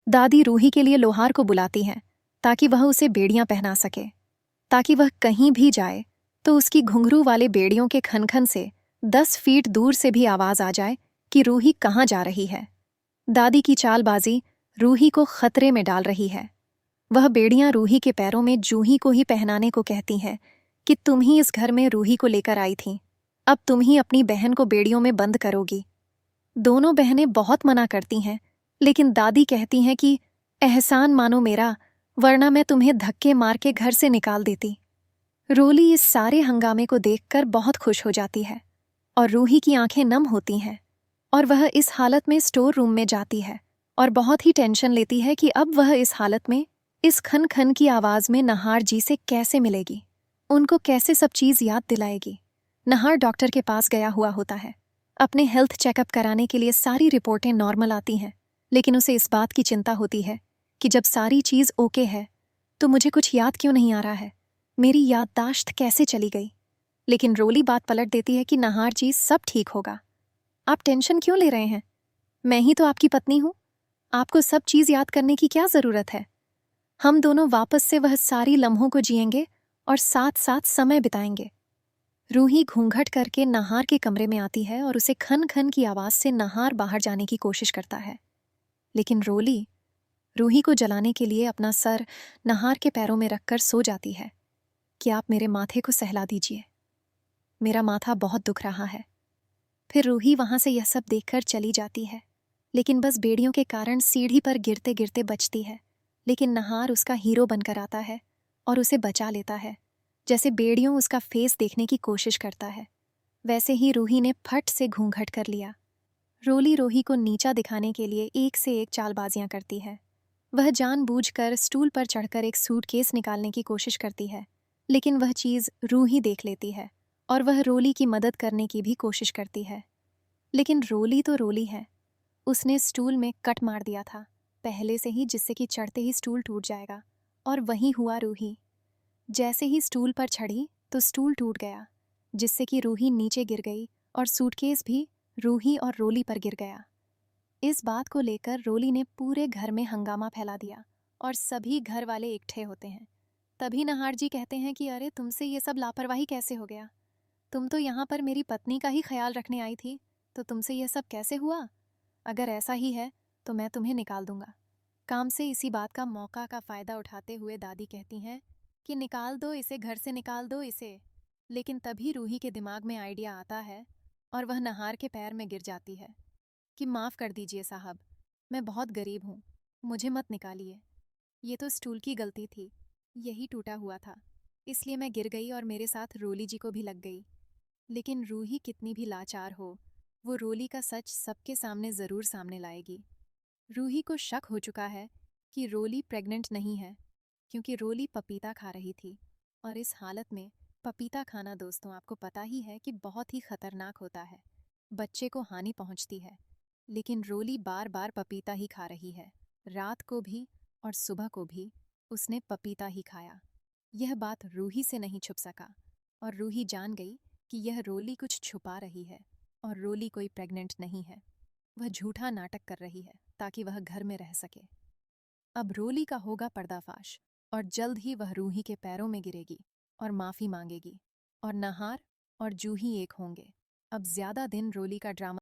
दादी रूही के लिए लोहार को बुलाती हैं ताकि वह उसे बेड़ियां पहना सके, ताकि वह कहीं भी जाए तो उसकी घुंघरू वाले बेड़ियों के खनखन से 10 फीट दूर से भी आवाज आ जाए कि रूही कहाँ जा रही है। दादी की चालबाजी रूही को खतरे में डाल रही है। वह बेड़ियां रूही के पैरों में जूही को ही पहनाने को कहती हैं कि तुम ही इस घर में रूही को लेकर आई थीं, अब तुम ही अपनी बहन को बेड़ियों में बंद करोगी। दोनों बहनें बहुत मना करती हैं, लेकिन दादी कहती हैं कि एहसान मानो मेरा, वरना मैं तुम्हें धक्के मार के घर से निकाल देती। रोली इस सारे हंगामे को देखकर बहुत खुश हो जाती है और रूही की आंखें नम होती हैं और वह इस हालत में स्टोर रूम में जाती है और बहुत ही टेंशन लेती है कि अब वह इस हालत में इस खन खन की आवाज में नहार जी से कैसे मिलेगी, उनको कैसे सब चीज याद दिलाएगी। नहार डॉक्टर के पास गया हुआ होता है, अपने हेल्थ चेकअप कराने के लिए सारी रिपोर्टें नॉर्मल आती हैं, लेकिन उसे इस बात की चिंता होती है कि जब सारी चीज ओके है तो मुझे कुछ याद क्यों नहीं आ रहा है, मेरी याददाश्त कैसे चली गई। लेकिन रोली बात पलट देती है कि नहार जी सब ठीक होगा, आप टेंशन क्यों ले रहे हैं, मैं ही तो आपकी पत्नी हूं, आपको सब चीज याद करने की क्या जरूरत है। हम दोनों वापस से वह सारी लम्हों को जिएंगे और साथ साथ समय बिताएंगे। रूही घूंघट करके नहार के कमरे में आती है और उसे खन खन की आवाज से नहार बाहर जाने की कोशिश करता है, लेकिन रोली रूही को जलाने के लिए अपना सर नहार के पैरों में रखकर सो जाती है कि आप मेरे माथे को सहला दीजिए, मेरा माथा बहुत दुख रहा है। फिर रूही वहां से यह सब देखकर चली जाती है, लेकिन बस बेड़ियों के कारण सीढ़ी पर गिरते गिरते बचती है। लेकिन नहार उसका हीरो बनकर आता है और उसे बचा लेता है। जैसे बेड़ियों उसका फेस देखने की कोशिश करता है, वैसे ही रूही ने फट से घूंघट कर लिया। रोली रूही को नीचा दिखाने के लिए एक से एक चालबाजियां करती है। वह जानबूझकर स्टूल पर चढ़कर एक सूटकेस निकालने की कोशिश करती है, लेकिन वह चीज रूही देख लेती है और वह रोली की मदद करने की भी कोशिश करती है। लेकिन रोली तो रोली है, उसने स्टूल में कट मार दिया था पहले से ही, जिससे कि चढ़ते ही स्टूल टूट जाएगा। और वही हुआ रूही जैसे ही स्टूल पर चढ़ी तो स्टूल टूट गया, जिससे कि रूही नीचे गिर गई और सूटकेस भी रूही और रोली पर गिर गया। इस बात को लेकर रोली ने पूरे घर में हंगामा फैला दिया और सभी घर वाले इकट्ठे होते हैं। तभी नहार जी कहते हैं कि अरे तुमसे ये सब लापरवाही कैसे हो गया, तुम तो यहाँ पर मेरी पत्नी का ही ख्याल रखने आई थी, तो तुमसे यह सब कैसे हुआ। अगर ऐसा ही है तो मैं तुम्हें निकाल दूंगा। काम से इसी बात का मौका का फायदा उठाते हुए दादी कहती हैं कि निकाल दो इसे, घर से निकाल दो इसे। लेकिन तभी रूही के दिमाग में आइडिया आता है और वह नहार के पैर में गिर जाती है कि माफ़ कर दीजिए साहब, मैं बहुत गरीब हूँ, मुझे मत निकालिए, ये तो स्टूल की गलती थी, यही टूटा हुआ था, इसलिए मैं गिर गई और मेरे साथ रोली जी को भी लग गई। लेकिन रूही कितनी भी लाचार हो, वो रोली का सच सबके सामने ज़रूर सामने लाएगी। रूही को शक हो चुका है कि रोली प्रेग्नेंट नहीं है, क्योंकि रोली पपीता खा रही थी और इस हालत में पपीता खाना दोस्तों आपको पता ही है कि बहुत ही खतरनाक होता है, बच्चे को हानि पहुंचती है। लेकिन रोली बार बार पपीता ही खा रही है, रात को भी और सुबह को भी उसने पपीता ही खाया। यह बात रूही से नहीं छुप सका और रूही जान गई कि यह रोली कुछ छुपा रही है और रोली कोई प्रेग्नेंट नहीं है, वह झूठा नाटक कर रही है ताकि वह घर में रह सके। अब रोली का होगा पर्दाफाश और जल्द ही वह रूही के पैरों में गिरेगी और माफ़ी मांगेगी और नहार और जूही एक होंगे। अब ज्यादा दिन रोली का ड्रामा